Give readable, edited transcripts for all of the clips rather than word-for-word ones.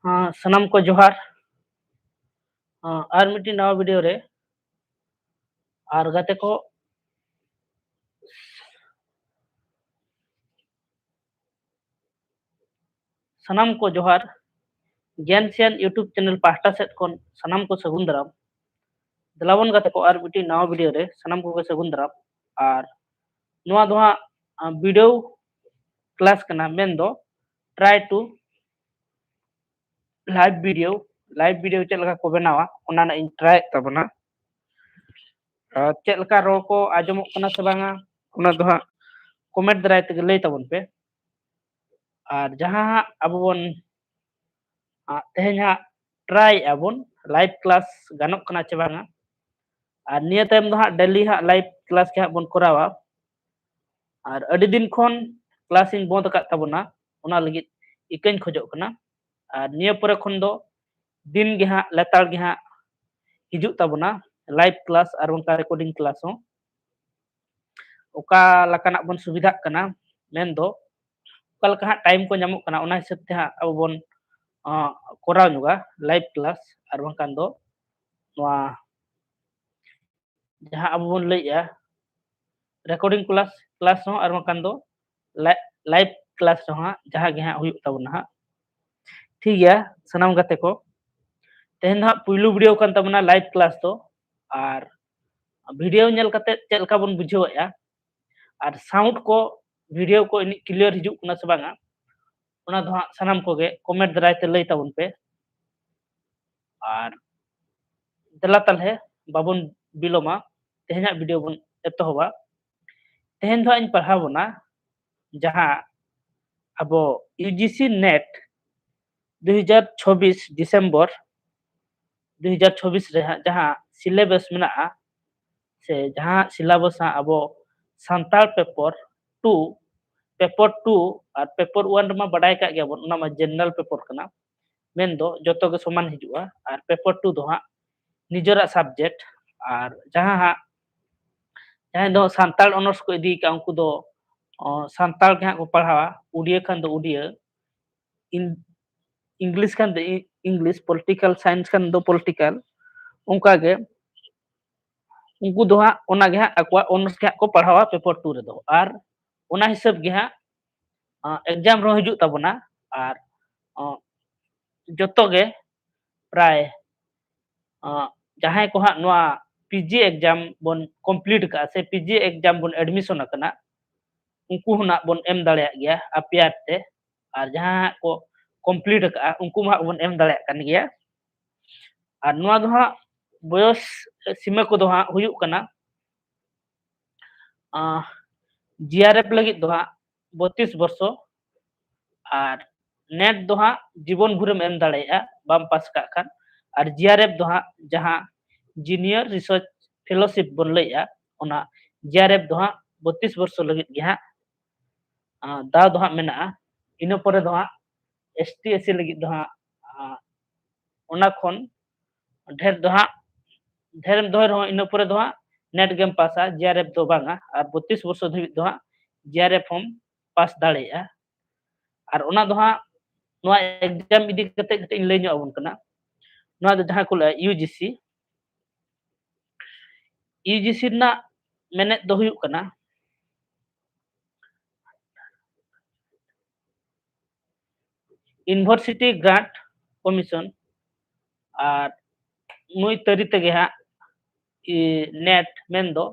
हाँ, सनम को जोहार। आर मिट्टी नवा वीडियो रे आर गाते को सनम को जोहार। ज्ञानसियन यूट्यूब चैनल पास्टा सेट कोन सनम को सगुन दाराम। दलावन गाते को आर मिट्टी नवा वीडियो रे सनम को सगुन दाराम। आर नवा दो वीडियो क्लास कना मेन दो try to live video check लगा को बनावा ओना ना इन ट्राई तबना। चेक लगा रो को आजमो कना से बांगा ओना दो कमेंट दाराय ते लay तबन पे। और जहां अब बोन तेहना ट्राई अबन लाइव क्लास गानोक कना चे बांगा। और निया टाइम दो डेली लाइव क्लास के बन करावा। और अडी दिन खन क्लास इन बंद का तबना ओना लगी इकन खोजो कना। और निया परे खन दो दिन गे लेतार गे हिजु तबना लाइव क्लास और उनका रिकॉर्डिंग क्लास हो ओका लकाना बन सुविधा कना मेन दो ओका लका टाइम को नामो कना ओना हिसाब ते अब बन कोराव नुगा लाइव क्लास और बंकान दो नवा जहां अब बन लैया रिकॉर्डिंग क्लास हो और बंकान दो लाइव क्लास हो जहां गे हुई तबना ठीक गया सनाम गाते को तेहन पुइलू वीडियो कान तबना लाइव क्लास तो और वीडियो नेल कते चेक लका बन बुझेवया और साउंड को वीडियो को इन क्लियर हिजु कना से बांगा ओना दो सनाम को गे कमेंट दाराय ते लay तबन पे। और दला तलहे बाबन बिलोमा तेहना वीडियो बन एतोहबा तेहन दो इन पढ़ावना जहां अब यूजीसी नेट 2024 डिसेंबर 2024 रे जहां सिलेबस मेना से जहां सिलेबस अब सांताल पेपर 2 और पेपर 1 मा बडाय का गया बन ओना मा जनरल पेपर कना मेन दो जतो के समान हिजुआ और पेपर 2 दो निजरा सब्जेक्ट और जहां दो सांताल ऑनर्स को इदी का उनको दो सांताल के को पढ़ावा उड़िया खान दो उड़िया इंग्लिश खान दो इंग्लिश पॉलिटिकल साइंस खान दो पॉलिटिकल उनका गे उनको दो ओना गे अक्वा ऑनर्स के को पढ़ावा पेपर 2 रे दो और ओना हिसाब गे एग्जाम रो हिजु तबना और जतो गे प्राय जहां को नवा पीजी एग्जाम बन कंप्लीट का से पीजी एग्जाम बन एडमिशन करना उनको हुना बन एम दाड़े गया अपियार ते और जहां को कंप्लीट का उनको मा बन एम दाड़े कन गया। और नवा दो बयस सीमा को दो हुयु कना जीआरएफ लगी दो 32 वर्ष और नेट दो जीवन भर एम दाड़े बाम पास का खान और जीआरएफ दो जहां जूनियर रिसर्च फेलोशिप बन लैया ओना जीआरएफ दो 32 वर्ष लगी गे दाव दो मेना इन परे दो एसटी एससी लगी दो ओना खन ढेर दो ढेर दो रहो इन परे दो नेट गेम पासा जीआरएफ दो बांगा और 32 वर्ष धबी दो जीआरएफ हम पास दाड़ेया और ओना दो नवा एग्जाम इदी कते कते इन लay अबन कना नवा दो जहां को यूजीसी ना मेने दो हुयु कना यूनिवर्सिटी ग्रांट कमीशन और नुई तरी तेगे नेट मेन दो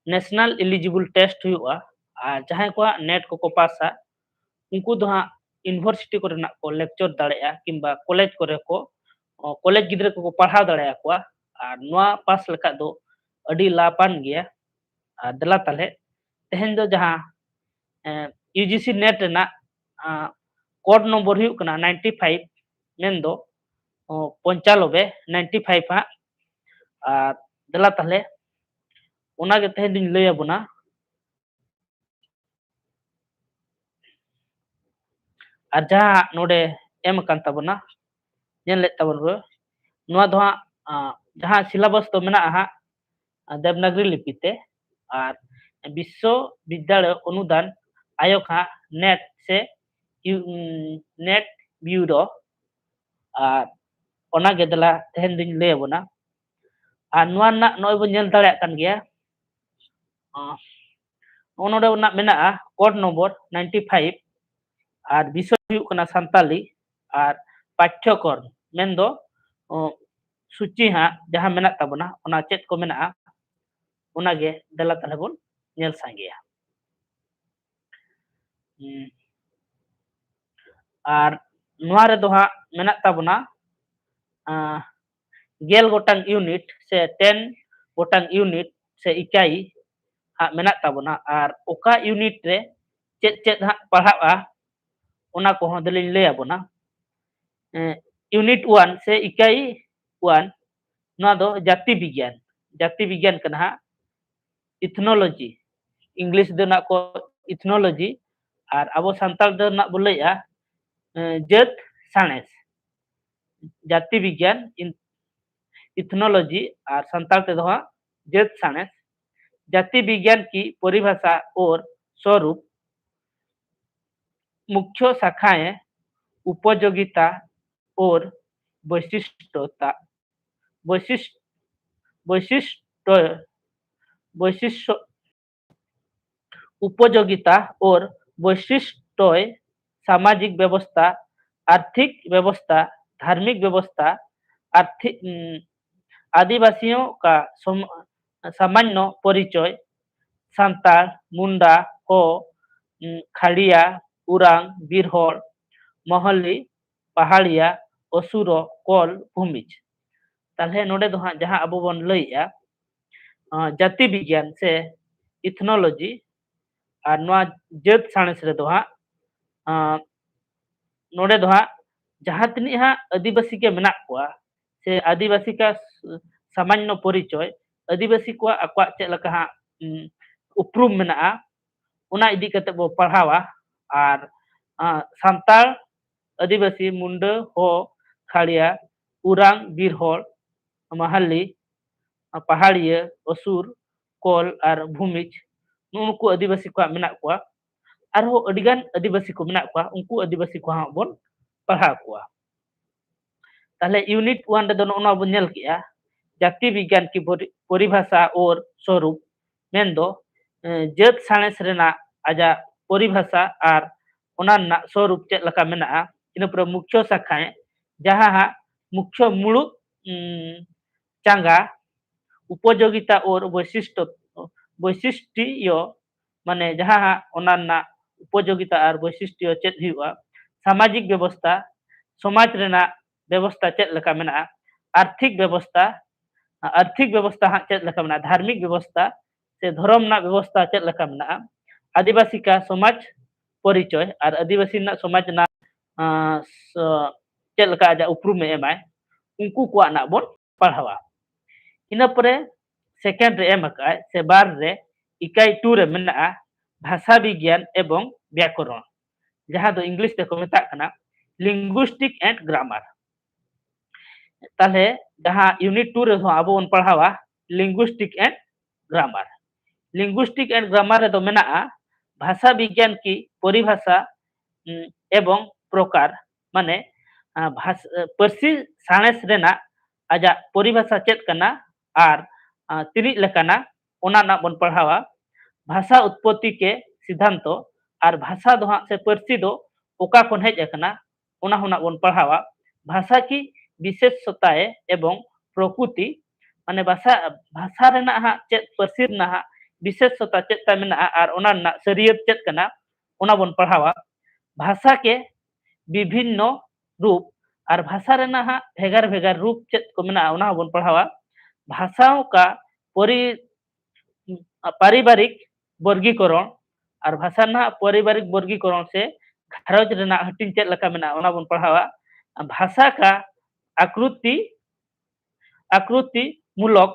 नेशनल एलिजिबल टेस्ट हुआ और जहां को नेट को पासा उनको दो यूनिवर्सिटी को को लेक्चर दाड़ेया किंबा कॉलेज करे को कॉलेज गिद्रे को पढ़ाव दाड़ेया को और नवा पास लेका दो अडी लापान गया और दला तले तेहन दो जहां यूजीसी नेट ना कोड नंबर हुयु कना 95 मेन दो 95 95 और दला तले ओना गे तेहन दिन लय अबना और जहां नोडे एम कान तबना नेल ले तबन रो नवा दो जहां सिलेबस तो मेना देवनागरी लिपि ते और विश्व विद्यालय अनुदान आयोग नेट से नेट ब्यूरो ᱟᱨ ᱚᱱᱟ ᱜᱮ ᱫᱮᱞᱟ ᱛᱮᱦᱮᱧ ᱫᱩᱧ ᱞᱟᱹᱭ ᱟᱵᱚᱱᱟ ᱟᱨ ᱱᱚᱣᱟ ᱨᱮᱱᱟᱜ ᱱᱚᱜᱼᱚᱭ ᱵᱚᱱ ᱧᱮᱞ ᱫᱟᱲᱮᱭᱟᱜ ᱠᱟᱱ ᱜᱮᱭᱟ ᱱᱚᱰᱮ ᱨᱮᱱᱟᱜ ᱢᱮᱱᱟᱜᱼᱟ ᱠᱳᱰ ᱱᱚᱢᱵᱚᱨ 95 ᱟᱨ ᱵᱤᱥᱚᱭ ᱦᱩᱭᱩᱜ ᱠᱟᱱᱟ ᱥᱟᱱᱛᱟᱞᱤ ᱟᱨ ᱯᱟঠ্যᱠᱨᱚᱢ ᱢᱮᱱᱫᱚ ᱥᱩᱪᱤ ᱦᱟᱸᱜ ᱡᱟᱦᱟᱸ ᱢᱮᱱᱟᱜ ᱛᱟᱵᱚᱱᱟ ᱚᱱᱟ ᱪᱮᱫ ᱠᱚ ᱢᱮᱱᱟᱜᱼᱟ ᱚᱱᱟᱜᱮ ᱫᱮᱞᱟ ᱛᱟᱦᱞᱮ ᱵᱚᱱ ᱧᱮᱞ ᱥᱟᱸᱜᱮᱭᱟ ᱟᱨ ᱱᱚᱣᱟ ᱨᱮᱫᱚ ᱦᱟᱸᱜ ᱢᱮᱱᱟᱜ ᱛᱟᱵᱚᱱᱟ 10 ᱜᱚᱴᱟᱝ ᱤউᱱᱤᱴ ᱥᱮ 10 ᱜᱚᱴᱟᱝ ᱤউᱱᱤᱴ ᱥᱮ इकाई ᱦᱟᱸᱜ ᱢᱮᱱᱟᱜ ᱛᱟᱵᱚᱱᱟ ᱟᱨ ᱚᱠᱟ ᱤউᱱᱤट ᱨᱮ ᱪᱮᱫ ᱪᱮᱫ ᱦᱟᱸᱜ ᱯᱟᱲᱦᱟᱜᱼᱟ ᱚᱱᱟ ᱠᱚᱦᱚᱸ ᱫᱚᱞᱤᱧ ᱞᱟᱹᱭ ᱟᱵᱚᱱᱟ यूनिट 1 से इकाई 1 नवा दो जाति विज्ञान कना हां इथनोलॉजी इंग्लिश दो ना को इथनोलॉजी और अबो संताल दो ना बोलैया जत साइंस जाति विज्ञान इथनोलॉजी और संताल ते दो हां जत साइंस जाति विज्ञान की परिभाषा और स्वरूप मुख्य शाखाएं उपयोगिता और वैशिष्ट्यता वैशिष्ट्य वैशिष्ट्य उपयोगिता और वैशिष्ट्य सामाजिक व्यवस्था आर्थिक व्यवस्था धार्मिक व्यवस्था आर्थिक आदिवासियों का सामान्य परिचय सांताल मुंडा हो खाड़िया उरांग बीरहोल महली पहाड़िया असुरो कोल भूमिज ताले नोडे दो जहां अब बन लैया जाति विज्ञान से इथनोलॉजी और नोआ जत साइंस रे दो नोडे दो जहां तनी आदिवासी के मेना कोआ से आदिवासी का सामान्य परिचय आदिवासी को अक्वा चेक लका हा उपरूम मेना उना इदी कते बो पढ़ावा और सांताल आदिवासी मुंडा हो खाड़िया उरांग बीरहोल महली पहाड़िया असुर कोल और भूमिज नुनको आदिवासी को मेना कोआ आरो अडिगान आदिवासी को मेना कोआ उनको आदिवासी को हां बोन पढ़ा कोआ ताले यूनिट 1 रे दो नोना बोन नेल किया जाति विज्ञान की परिभाषा और स्वरूप मेंदो जत साइंस रेना आजा परिभाषा और ओना ना स्वरूप चेक लका मेना इन पर मुख्य शाखाएं जहां मुख्य मुळु चांगा उपयोगिता और वैशिष्ट्य माने जहां ओना ना उपयोगिता और वैशिष्ट्य चेक हुआ सामाजिक व्यवस्था समाज रेना व्यवस्था चेक लका मेना आर्थिक व्यवस्था हाँ चेक लका मेना धार्मिक व्यवस्था से धर्म ना व्यवस्था चेक लका मेना आदिवासी का समाज परिचय और आदिवासी ना समाज ना चेक लका आजा उपरूम एमाय उनको को ना बोन पढ़ावा इन परे सेकेंड रे एम का से बार रे इकाई 2 रे मेना भाषा विज्ञान एवं व्याकरण जहां दो इंग्लिश ते को मेता कना लिंग्विस्टिक एंड ग्रामर ताले जहां यूनिट 2 रे हो अब उन पढ़ावा लिंग्विस्टिक एंड ग्रामर रे दो मेना भाषा विज्ञान की परिभाषा एवं प्रकार माने परसी साइंस रेना आजा परिभाषा चेत कना और तिनी लेकाना ओना ना बन पढ़ावा भाषा उत्पत्ति के सिद्धांत और भाषा दो से परसी दो ओका कोन हेज कना ओना होना बन पढ़ावा भाषा की विशेषताएं एवं प्रकृति माने भाषा रेना चेत परसी रेना विशेषता चेत ता मेना और ओना ना शरीयत चेत कना ओना बन पढ़ावा भाषा के विभिन्न रूप और भाषा रेना भेगार भेगार रूप चेत को मेना ओना बन पढ़ावा भाषाओं का पारिवारिक वर्गीकरण और भाषा ना पारिवारिक वर्गीकरण से घारज रेना हटिंग चेत लका मेना ओना बन पढ़ावा भाषा का आकृति मूलक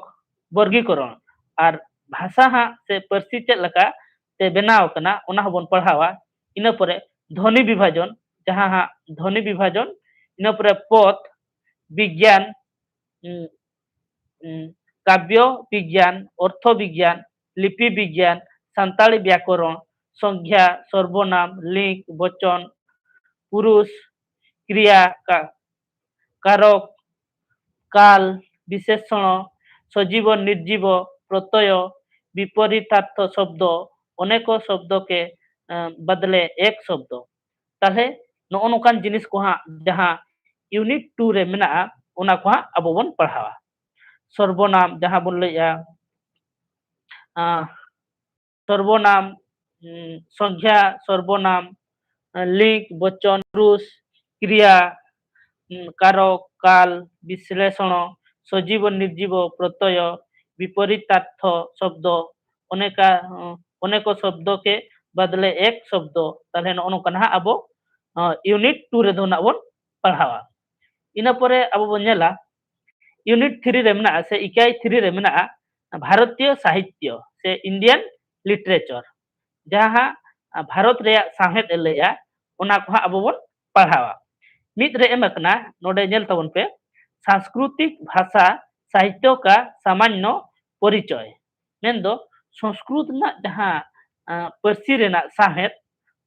वर्गीकरण और भाषा से परसी चेत लका ते बनाव कना ओना बन पढ़ावा इन परे ध्वनि विभाजन जहां ध्वनि विभाजन इन परे पद विज्ञान काव्य विज्ञान अर्थ विज्ञान लिपि विज्ञान संताली व्याकरण संज्ञा सर्वनाम लिंग वचन पुरुष क्रिया का कारक काल विशेषण सजीव निर्जीव प्रत्यय विपरीतार्थ शब्द अनेक शब्द के बदले एक शब्द ताले नो नोकान जिनिस को हाँ जहाँ यूनिट 2 रे मेना ओना को हाँ अब बन पढ़ावा सर्वनाम जहाँ बोल लिया सर्वनाम संख्या सर्वनाम लिंग वचन पुरुष क्रिया कारक काल विश्लेषण सजीव निर्जीव प्रत्यय विपरीतार्थ शब्द अनेक शब्द के बदले एक शब्द ताले नोकना अब यूनिट 2 रे दो ना बन पढ़ावा इना परे अब बन नेला यूनिट 3 रे मेना से इकाई 3 रे मेना भारतीय साहित्य से इंडियन लिटरेचर जहाँ भारत रे साहेद लेया ओना को अब बन पढ़ावा मित रे एमकना नोडे नेल तबन पे सांस्कृतिक भाषा साहित्य का सामान्य परिचय मेंदो संस्कृत ना जहाँ पर्सी रेना साहेद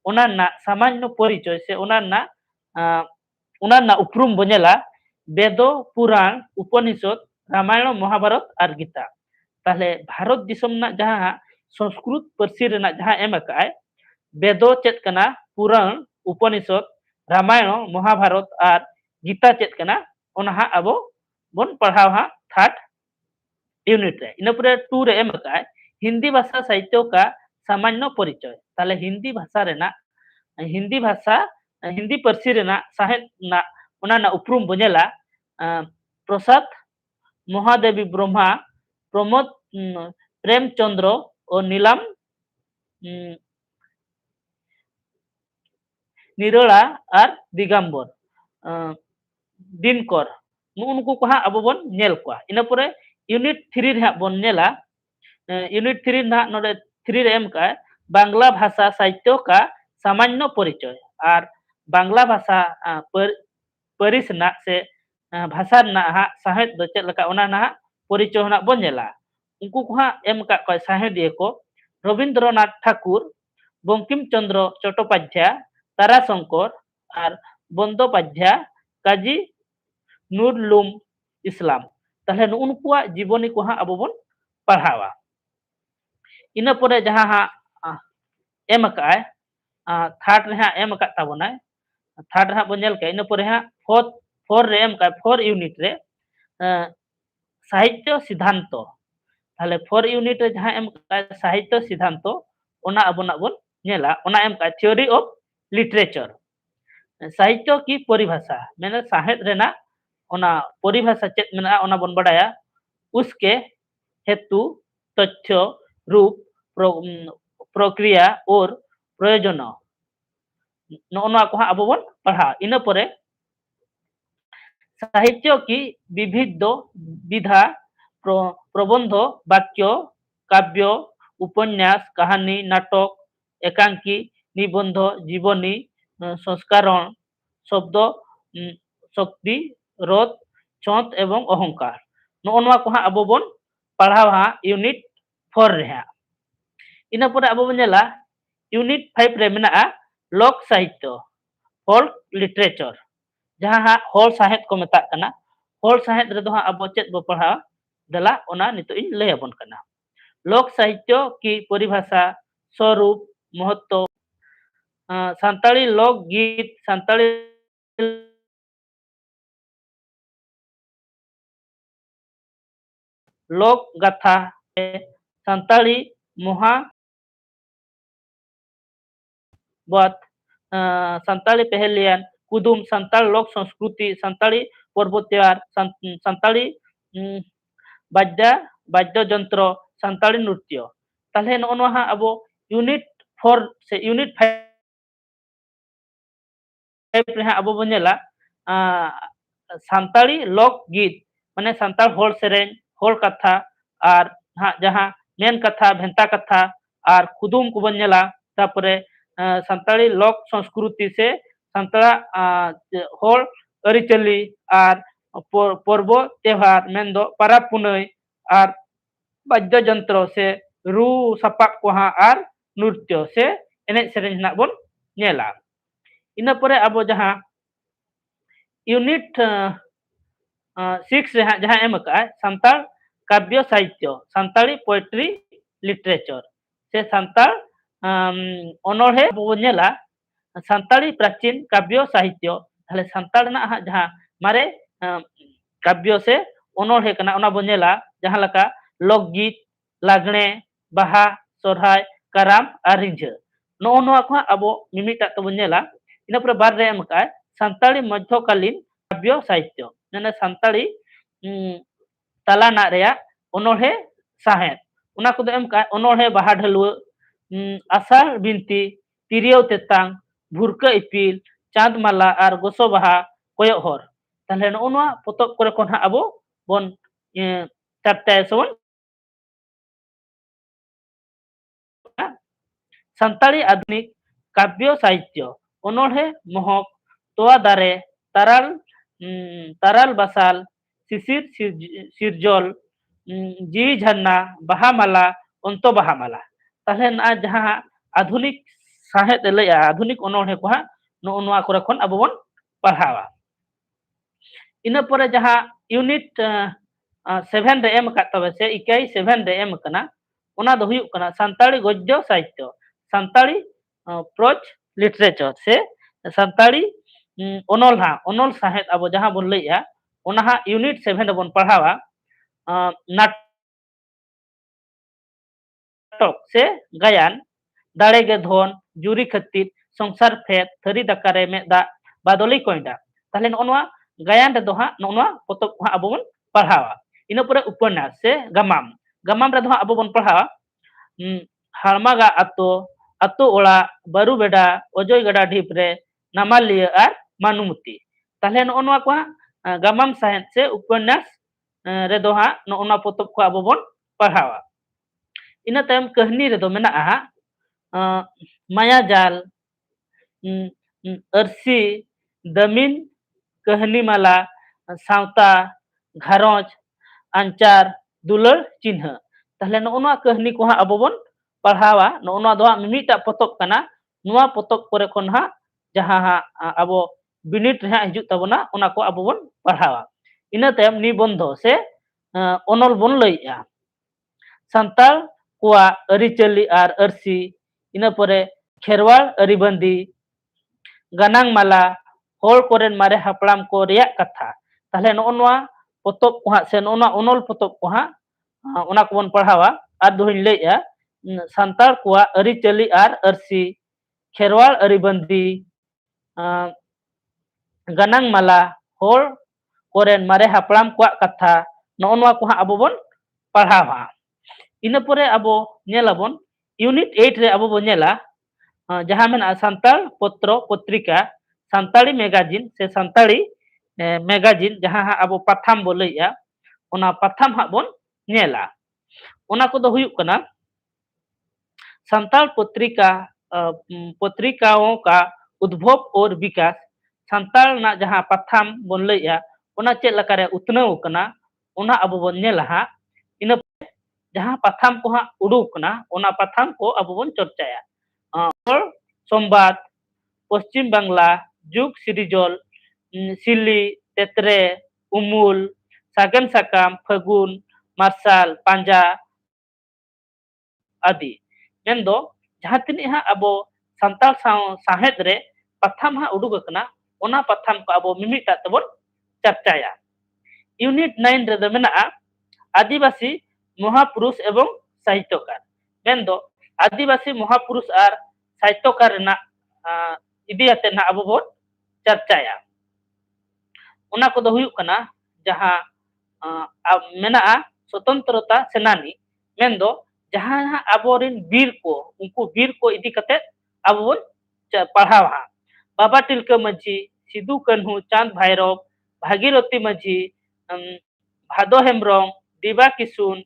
ओना ना सामान्य परिचय से ओना ना उपरुम बनेला वेदो पुराण उपनिषद रामायण महाभारत और गीता ताले भारत दिसम ना जहाँ संस्कृत पर्सी रेना जहाँ एमकाय वेदो चेत कना पुराण उपनिषद रामायण महाभारत और गीता चेत कना ओना अब बन पढ़ाव हाँ थर्ड यूनिट रे इन पर 2 रे एमकाय हिंदी भाषा साहित्य का सामान्य परिचय ताले हिंदी भाषा हिंदी पर्सी रेना साहेद ना ओना ना उपरुम बनेला प्रसाद महादेवी ब्रह्मा प्रमोद प्रेमचंद्र और नीलम निरोला और दिगंबर दिनकर नुनको को हाँ अब बन नेल को इन पर यूनिट 3 रे बन नेला यूनिट 3 ना नोडे 3 रे एम का बांग्ला भाषा साहित्य का सामान्य परिचय और बांग्ला भाषा परिस ना से भाषा ना हाँ साहेद दो चेत लका ओना ना परिचय ना बन नेला उनको को हाँ एम का कोई साहेदिए को रविंद्रनाथ ठाकुर बंकिम चंद्र चट्टोपाध्याय ताराशंकर और बंदोपाध्याय काजी नुरलुम इस्लाम ताले उनको जीवनी को हाँ अब बन पढ़ावा इन पर जहाँ हाँ एम थर्ड रे हाँ एम ताबोना थर्ड हाँ बन के इन पर हाँ फोर रे एम 4 यूनिट रे साहित्य सिद्धांत ताले 4 यूनिट रे जहाँ एम साहित्य सिद्धांत ओना अब ना बन नेला ओना एम थ्योरी ऑफ लिटरेचर साहित्य की परिभाषा मैंने साहित्य रेना ओना परिभाषा चेत मेना ओना बन बड़ाया उसके हेतु तथ्य रूप प्रक्रिया और प्रयोजन नोना को अब बन पढ़ा इन पर साहित्य की विविध विधा प्रबंध वाक्य काव्य उपन्यास कहानी नाटक एकांकी निबंध जीवनी संस्करण शब्द शक्ति रथ छंद एवं अहंकार नोना को हाँ अब बन पढ़ाव हाँ यूनिट 4 रे हाँ इन पर अब बन नेला यूनिट 5 रे मेना लोक साहित्य फोल्क लिटरेचर जहाँ हाँ होल साहेद को मेता कना होल साहेद रे दो हाँ अब चेत बो पढ़ाव दला ओना नितो इन लय अबन कना लोक साहित्य की परिभाषा स्वरूप महत्व संताली लोक गीत संताली लोक गाथा संताली महा बात संताली पहलियन कुदुम संताल लोक संस्कृति संताली पर्व त्योहार संताली वाद्य जंत्र संताली नृत्य ताले नोनो हाँ अब यूनिट 4 से यूनिट 5 रे हाँ अब बन नेला संताली लोक गीत माने संताल होल सेरेन होल कथा और हाँ जहाँ मेन कथा भेंता कथा और कुदुम को बन नेला तापरे संताली लोक संस्कृति से संतरा होल अरिचली और पर्व त्योहार मेंदो परब पुनई और वाद्य जंत्र से रू सपाक को हाँ और नृत्य से एने सेरेन ना बन नेला इन पर अब जहाँ यूनिट 6 रे हां जहां एम का संताल काव्य साहित्य संताली पोएट्री लिटरेचर से संताल अनोढ़े बो नेला संताली प्राचीन काव्य साहित्य ताहले संताल ना हां जहां मारे काव्य से अनोढ़े कना ओना बो नेला जहां लका लोकगीत लागणे बाहा सोरहाय काराम आर रिंझा नो नोआ को अबो मिमिटा तबो नेला इना पर बार रे एम का संताली मध्यकालीन काव्य साहित्य ने संताली तला ना रेया अनोढ़े साहेब उना को एम का अनोढ़े बाहा ढलुआ आसार बिनती तिरियो तेतांग भुरका इपिल चांदमाला आर गोसो बाहा कोयो हर ताहले नो नोआ पोतब करे कोन हा अबो बोन चर्चा सोन संताली आधुनिक काव्य साहित्य अनोढ़े महक तोआ दारे ताराल ताराल बासाल शिशिर सिरजल जी झरना बाहामाला अंतो बाहामाला ताहले ना जहां आधुनिक साहेद लैया आधुनिक अनोढ़े को हा नो नोआ करे खन अबो बन पढ़ावा इना परे जहां यूनिट 7 रे एम का तबे से इकाई 7 रे एम कना ओना दो हुयुक कना संताली गद्य साहित्य संताली प्रोज लिटरेचर से संताली अनोल्हा अनोल साहेद अब जहां बन लैया ओना हा यूनिट 7 बन पढ़ावा नाटक से गायन दाड़े गे धन जुरी खतिर संसार फेद थरी दकारे में दा बादली कोइडा ताहले नोआ गायन रे दो हा नोआ पोतब हा अब बन पढ़ावा इना परे उपन्यास से गमाम गमाम रे दो हा अब बन पढ़ावा हालमागा आतो आतो ओड़ा बारू बेडा अजय गड़ा ढीप रे नामालिया आर मानुमती ताहले नोआ को गमाम साहेब से उपन्यास रे दो हा नोना पोतब को अब बन पढ़ावा इना तायम कहनी रे दो मेना हा माया जाल अरसी दमिन कहनी माला सावता घारोज अंचार दुलर चिन्ह ताहले नोना कहनी को हा अब बन पढ़ावा नोना दो मिमिटा पोतब कना नोआ पोतब करे खन हा जहां हा अबो बिनिट रे हिजु तबना ओना को अब बन पढ़ावा इना तायम निबंध से अनल बन लैया संताल कुआ अरिचली आर अरसी इना परे खेरवाल अरिबंदी गनांग माला होल कोरेन मारे हापड़ाम को रिया कथा ताहले नोआ पोतब को हा से नोना अनल पोतब को हा ओना को बन पढ़ावा आर दोहिन लैया संताल कुआ अरिचली आर अरसी खेरवाल अरिबंदी गनांग माला होल कोरेन मारे हापड़ाम को कथा नोआ को हा अब बन पढ़ावा इना परे अबो नेलाबन यूनिट 8 रे अबो बन नेला जहां मेना संताल पत्र पत्रिका संताली मैगजीन से संताली मैगजीन जहां हा अबो पाथाम बो लैया ओना पाथाम हा बन नेला ओना को दो हुयुक कना संताल पत्रिका पत्रिकाओं का उद्भव और विकास संताल ना जहां पाथाम बन लैया ओना चेक लकारे उतनव कना ओना अबो बन नेला हा इना जहां पाथाम को हा उडुक ना ओना पाथाम को अबो बन चर्चाया संवाद पश्चिम बांग्ला जुग सिरिजल सिली तेतरे उमुल सागन साकाम फगुन मार्शल पांजा आदि मेंदो जहां तिनी हा अबो संताल साहेद रे पाथाम हा उडुक कना ओना पाथाम को अबो मिमिटा तबन चर्चाया यूनिट 9 रे दो मेना आदिवासी महापुरुष एवं साहित्यकार मेंदो आदिवासी महापुरुष आर साहित्यकार ना इदियाते ना अबो बन चर्चाया ओना को दो हुयुक कना जहां मेना स्वतंत्रता सेनानी मेंदो जहां अबोरिन वीर को उनको वीर को इदी कते अबो बन पढ़ावा बाबा तिलका माझी सिदु कन्हू चांद भैरव भागीरथी माझी भादो हेम्ब्रम दिबा किशुन